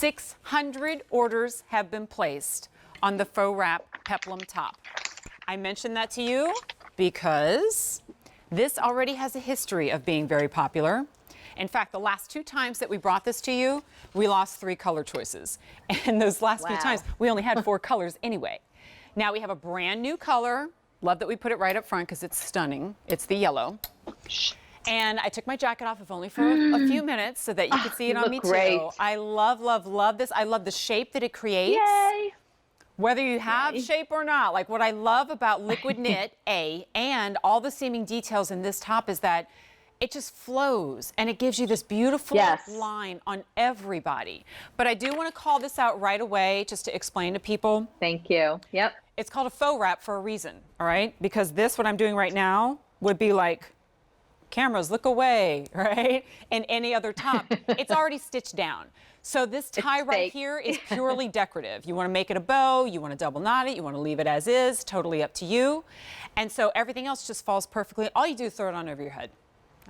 600 orders have been placed on the Faux Wrap Peplum top. I mentioned that to you because this already has a history of being very popular. In fact, the last 2 times that we brought this to you, we lost 3 color choices. And those last few times, we only had 4 colors anyway. Now we have a brand new color. Love that we put it right up front because it's stunning. It's the yellow. And I took my jacket off, if only for a few minutes, so that you could see it on me too. I love, love, love this. I love the shape that it creates. Yay! Whether you have shape or not, like what I love about liquid knit, and all the seaming details in this top is that it just flows and it gives you this beautiful line on everybody. But I do want to call this out right away just to explain to people. Thank you. Yep. It's called a faux wrap for a reason, all right? Because this, what I'm doing right now, would be like, cameras, look away, right? And any other top, it's already stitched down. So this tie right here is purely decorative. You want to make it a bow, you want to double knot it, you want to leave it as is, totally up to you. And so everything else just falls perfectly. All you do is throw it on over your head,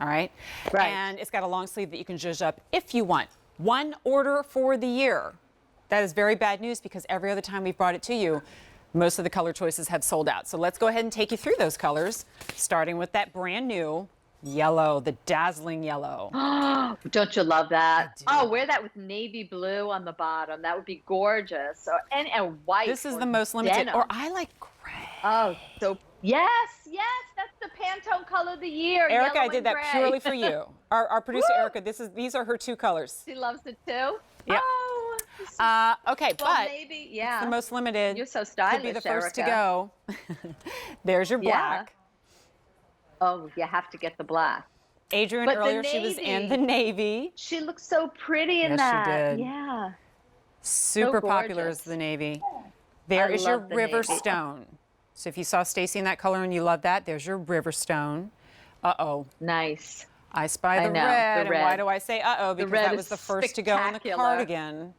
all right? Right. And it's got a long sleeve that you can zhuzh up if you want. 1 order for the year. That is very bad news because every other time we've brought it to you, most of the color choices have sold out. So let's go ahead and take you through those colors, starting with that brand new yellow, the dazzling yellow. Don't you love that? Oh, wear that with navy blue on the bottom. That would be gorgeous. Or, and white. This is the most limited. Denim. Or I like gray. Oh, so yes, that's the Pantone color of the year. Erica, I did did that purely for you. Our producer Erica, these are her 2 colors. She loves it too. Yep. Oh. Okay, Well, but maybe, it's the most limited. You're so stylish, Could be the first to Erica. go. There's your black. Oh, you have to get the black. Adrienne, But earlier she was in the navy. She looks so pretty in that. that. She did. Yeah. Super popular is the navy. There is your love the river navy. stone. So if you saw Stacy in that color and you love that, there's your river stone. Uh-oh. Nice. I spy the know, red. the red. And why do I say uh-oh? Because red that is was the first to go in the spectacular. cardigan.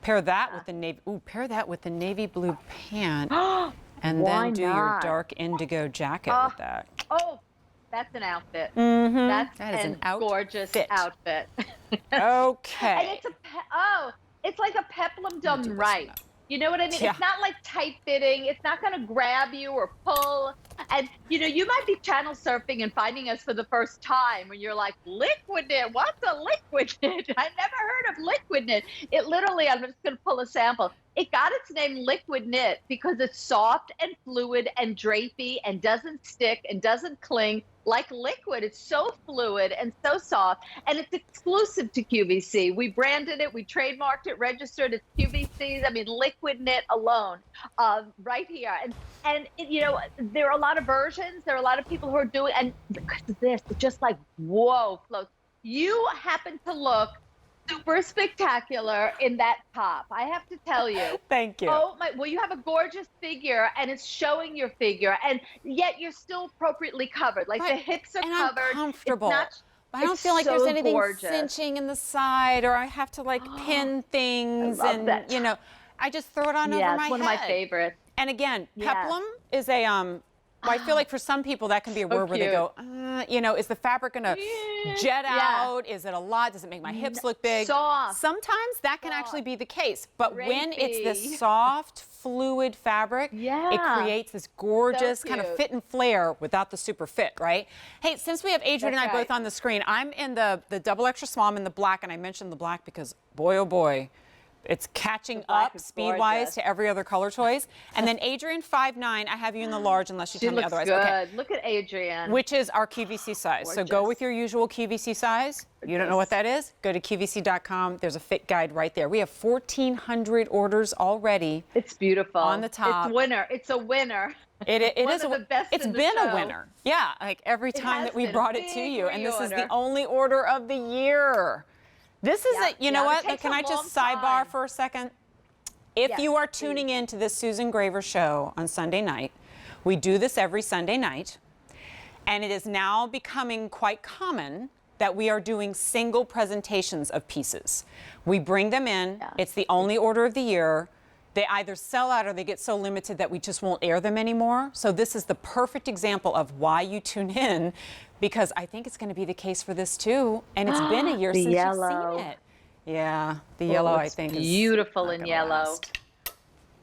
Pair that with the navy. Ooh, pair that with the navy blue pant. And Why then do your not? dark indigo jacket with that. Oh, that's an outfit. That is an gorgeous outfit. outfit. Okay. And it's like a peplum done right. You know what I mean? Yeah. It's not like tight fitting. It's not going to grab you or pull. And you might be channel surfing and finding us for the first time when you're like, liquid knit, what's a liquid knit? I never heard of liquid knit. It literally, I'm just going to pull a sample. It got its name liquid knit because it's soft and fluid and drapey and doesn't stick and doesn't cling like liquid. It's so fluid and so soft, and it's exclusive to QVC. We branded it, we trademarked it, registered. It's QVC's. I mean, liquid knit alone, right here. And there are a lot of versions. There are a lot of people who are doing, and because of this, it's just like whoa, floats. You happen to look super spectacular in that top. I have to tell you. Thank you. Oh my! Well, you have a gorgeous figure, and it's showing your figure, and yet you're still appropriately covered. Like the hips are covered. I'm comfortable. I don't it's feel like there's so anything gorgeous. cinching in the side, or I have to like pin things, I love and that. I just throw it on over Yeah, my it's one head. of my favorites. And again, Yes. peplum is a I feel like for some people that can be a word where they go, is the fabric gonna jet out? Is it a lot? Does it make my hips look big? Soft. Sometimes that can actually be the case. But when it's Drapey. this soft, fluid fabric, it creates this gorgeous kind of cute. fit and flare without the super fit, right? Hey, since we have Adrienne and I both on the screen, I'm in the double extra small, I'm in the black, and I mentioned the black because boy, oh boy, it's catching up speed-wise to every other color choice. And then Adrienne, 5'9", I have you in the large unless you tell me otherwise. Good. Okay. Look at Adrienne. Which is our QVC size. So go with your usual QVC size. You don't know what that is? Go to QVC.com. There's a fit guide right there. We have 1,400 orders already. It's beautiful. On the top. It's winner. It's a winner. It is One of the best It's in the been show. a winner. Yeah, like every time that we been. brought it to Big you. And this is the reorder. only order of the year. This is you know what? takes Can a I just long sidebar time. for a second? If you are tuning in to this Susan Graver show on Sunday night, we do this every Sunday night, and it is now becoming quite common that we are doing single presentations of pieces. We bring them in. It's the only order of the year. They either sell out or they get so limited that we just won't air them anymore. So this is the perfect example of why you tune in, because I think it's going to be the case for this too. And it's been a year since you've seen it. Yeah, the yellow, I it's think, is beautiful not in gonna yellow. last.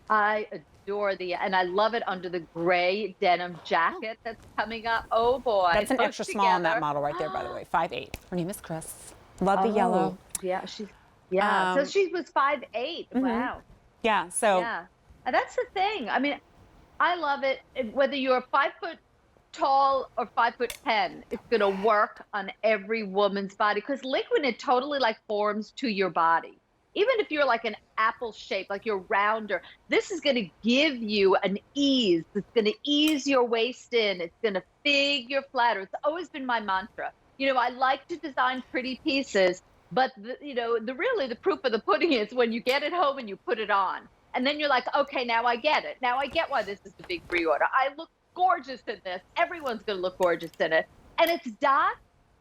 I adore and I love it under the gray denim jacket that's coming up. Oh boy, That's an those extra small on that together. model right there, by the way, 5'8". Her name is Chris. Love the Oh, yellow. yeah, yeah. So she was 5'8". Wow. Yeah, so Yeah. And that's the thing. I mean, I love it. Whether you're 5 foot tall or 5'10", it's gonna work on every woman's body because liquid it totally like forms to your body. Even if you're like an apple shape, like you're rounder, this is gonna give you an ease. It's gonna ease your waist in. It's gonna figure flatter. It's always been my mantra. I like to design pretty pieces, but really the proof of the pudding is when you get it home and you put it on. And then you're like, okay, now I get it. Now I get why this is the big reorder. I look gorgeous in this. Everyone's going to look gorgeous in it. And it's dots,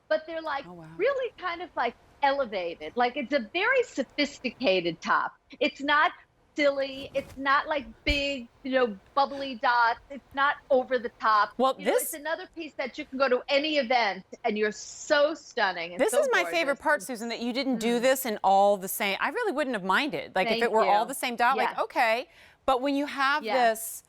but they're like oh, wow. really kind of like elevated. Like it's a very sophisticated top. It's not silly. It's not like big, bubbly dots. It's not over the top. Well, it's another piece that you can go to any event and you're so stunning. And this so is my gorgeous. favorite part, Susan, that you didn't do this in all the same. I really wouldn't have minded. Like if it were all the same dot, like, okay. But when you have this,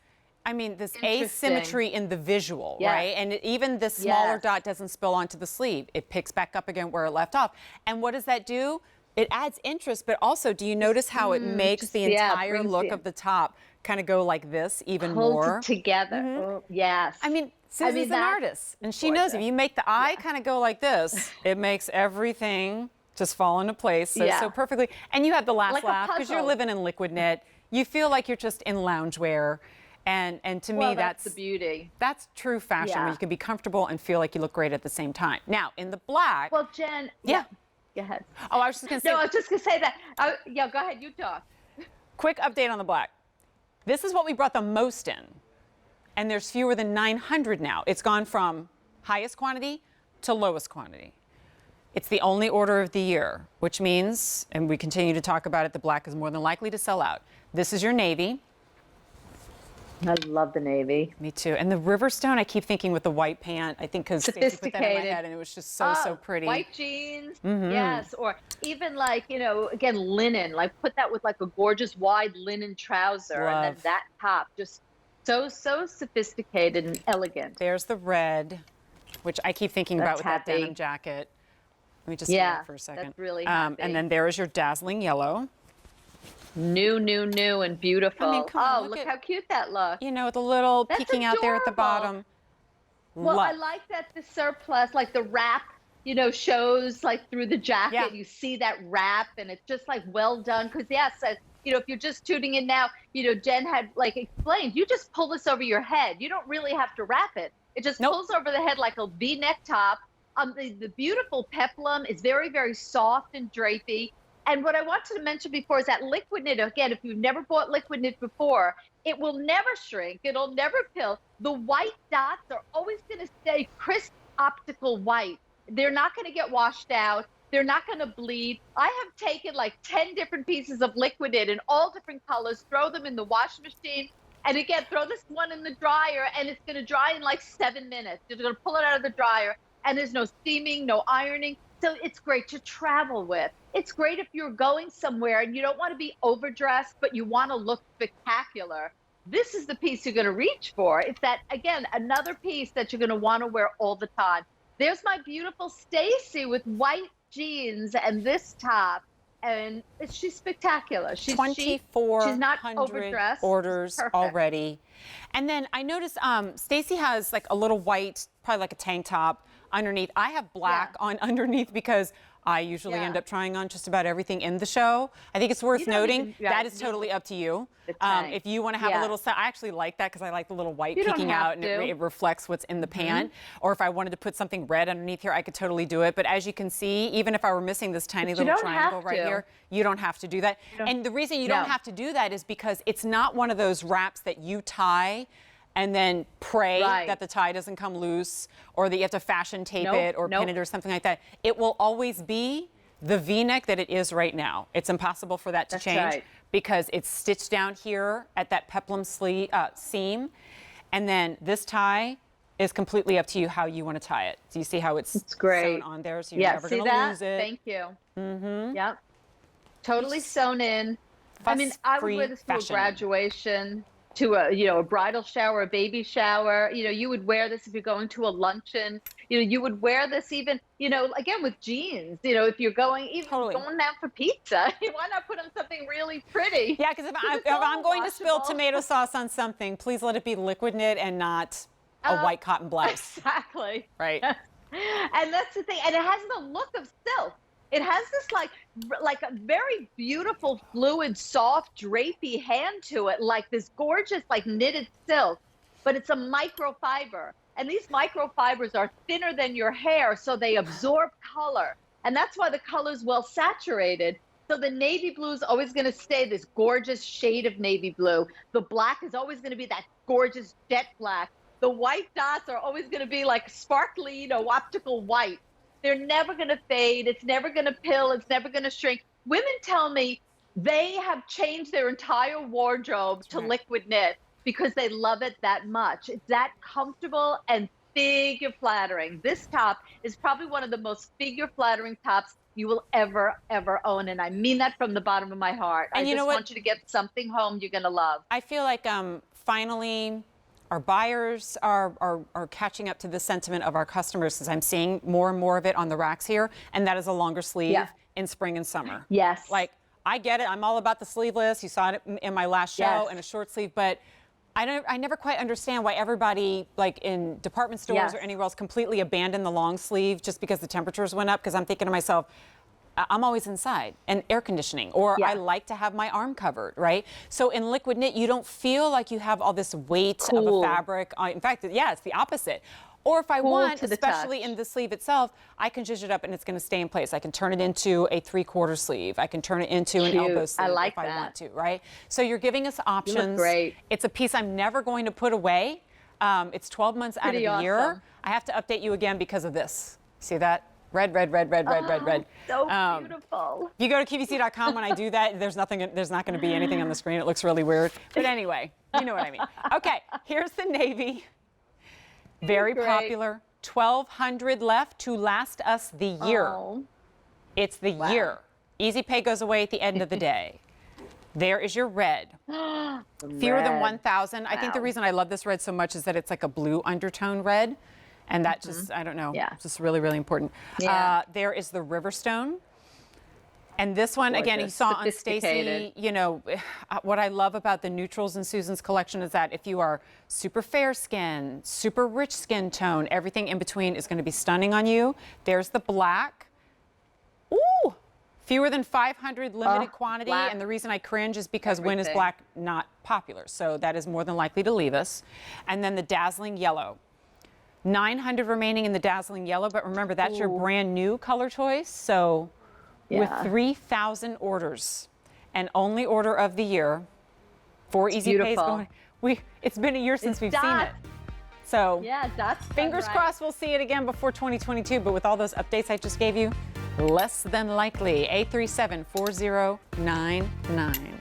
I mean, this asymmetry in the visual, right? And even this smaller dot doesn't spill onto the sleeve. It picks back up again where it left off. And what does that do? It adds interest, but also, do you notice how it makes the entire look of the top kind of go like this even more? It together. Oh, yes. I mean, Susan's an artist, and she knows if you make the eye kind of go like this, it makes everything just fall into place so perfectly. And you have the last laugh because you're living in liquid knit. You feel like you're just in loungewear. And to me, that's the beauty. That's true fashion where you can be comfortable and feel like you look great at the same time. Now, in the black. Well, Jen. Yeah. Go ahead. Oh, I was just going to say. No, I was just going to say that. Go ahead. You talk. Quick update on the black. This is what we brought the most in. And there's fewer than 900 now. It's gone from highest quantity to lowest quantity. It's the only order of the year, which means, and we continue to talk about it, the black is more than likely to sell out. This is your navy. I love the navy. Me too. And the Riverstone, I keep thinking with the white pant. I think because Stacey put that in my head and it was just so pretty. White jeans, yes. Or even like, again, linen. Like put that with like a gorgeous wide linen trouser. And then that top, just so sophisticated and elegant. There's the red, which I keep thinking about with that denim jacket. Let me just see that for a second. That's really happy. And then there is your dazzling yellow. New, and beautiful. I mean, come on, look how cute that looks. With a little peeking out there at the bottom. Well, I like that the surplus, like the wrap, shows like through the jacket. Yeah. You see that wrap, and it's just like well done. Because if you're just tuning in now, Jen had like explained, you just pull this over your head. You don't really have to wrap it. It just pulls over the head like a V-neck top. The beautiful peplum is very, very soft and drapey. And what I wanted to mention before is that liquid knit, again, if you've never bought liquid knit before, it will never shrink. It'll never pill. The white dots are always going to stay crisp optical white. They're not going to get washed out. They're not going to bleed. I have taken like 10 different pieces of liquid knit in all different colors, throw them in the washing machine, and again, throw this one in the dryer, and it's going to dry in like 7 minutes. You're going to pull it out of the dryer, and there's no steaming, no ironing. So it's great to travel with. It's great if you're going somewhere and you don't want to be overdressed, but you want to look spectacular. This is the piece you're going to reach for. It's that, again, another piece that you're going to want to wear all the time. There's my beautiful Stacy with white jeans and this top. And she's spectacular. She's 2,400 she's not overdressed. orders already. And then I noticed Stacy has like a little white, probably like a tank top underneath. I have black on underneath because I usually end up trying on just about everything in the show. I think it's worth noting that is totally up to you. If you want to have a little, I actually like that because I like the little white peeking out and it reflects what's in the pant. Or if I wanted to put something red underneath here, I could totally do it. But as you can see, even if I were missing this tiny little triangle right here, you don't have to do that. And the reason you don't have to do that is because it's not one of those wraps that you tie and then pray that the tie doesn't come loose or that you have to fashion tape it or pin it or something like that. It will always be the V-neck that it is right now. It's impossible for that to change because it's stitched down here at that peplum seam. And then this tie is completely up to you how you want to tie it. Do you see how it's sewn on there? So you're never going to lose it. Thank you. Yep. Totally sewn in. I mean, I would wear this to a graduation, to a bridal shower, a baby shower. You would wear this if you're going to a luncheon. You would wear this even, again with jeans. If you're going going out for pizza, why not put on something really pretty? Yeah, because if I'm going to spill tomato sauce on something, please let it be liquid knit and not a white cotton blouse. Exactly. Right. And that's the thing. And it has the look of silk. It has this like a very beautiful, fluid, soft, drapey hand to it, like this gorgeous, like knitted silk, but it's a microfiber. And these microfibers are thinner than your hair, so they absorb color. And that's why the color's well saturated. So the navy blue is always going to stay this gorgeous shade of navy blue. The black is always going to be that gorgeous jet black. The white dots are always going to be like sparkly, optical white. They're never going to fade. It's never going to pill. It's never going to shrink. Women tell me they have changed their entire wardrobe to liquid knit because they love it that much. It's that comfortable and figure flattering. This top is probably one of the most figure flattering tops you will ever, ever own. And I mean that from the bottom of my heart. And I just want you to get something home you're going to love. I feel like finally our buyers are catching up to the sentiment of our customers, because I'm seeing more and more of it on the racks here, and that is a longer sleeve in spring and summer. Yes. Like, I get it. I'm all about the sleeveless. You saw it in my last show, and a short sleeve, but I never quite understand why everybody, like in department stores or anywhere else, completely abandoned the long sleeve just because the temperatures went up, because I'm thinking to myself, I'm always inside and air conditioning, or I like to have my arm covered, right? So in liquid knit, you don't feel like you have all this weight of a fabric. In fact, it's the opposite. Or if I want, especially in the sleeve itself, I can zhuzh it up and it's going to stay in place. I can turn it into a 3/4 sleeve. I can turn it into an elbow sleeve if I want to, right? So you're giving us options. You look great. It's a piece I'm never going to put away. It's 12 months out of the year. I have to update you again because of this. See that? Red, red, red, red, red, red, red. So beautiful. You go to QVC.com when I do that, there's not going to be anything on the screen. It looks really weird. But anyway, you know what I mean. Okay, here's the navy. Very popular. 1,200 left to last us the year. It's the year. Easy pay goes away at the end of the day. There is your red. Fewer than 1,000. I think the reason I love this red so much is that it's like a blue undertone red. And that just, I don't know, it's just really, really important. There is the Riverstone. And this one, again, you saw on Stacy, what I love about the neutrals in Susan's collection is that if you are super fair skin, super rich skin tone, everything in between is going to be stunning on you. There's the black. Ooh, fewer than 500 limited quantity. Black. And the reason I cringe is because when is black not popular? So that is more than likely to leave us. And then the dazzling yellow. 900 remaining in the dazzling yellow, but remember, that's your brand new color choice. So with 3,000 orders and only order of the year, 4 easy pays going. It's been a year since we've seen it. So fingers crossed we'll see it again before 2022, but with all those updates I just gave you, less than likely. 837-4099.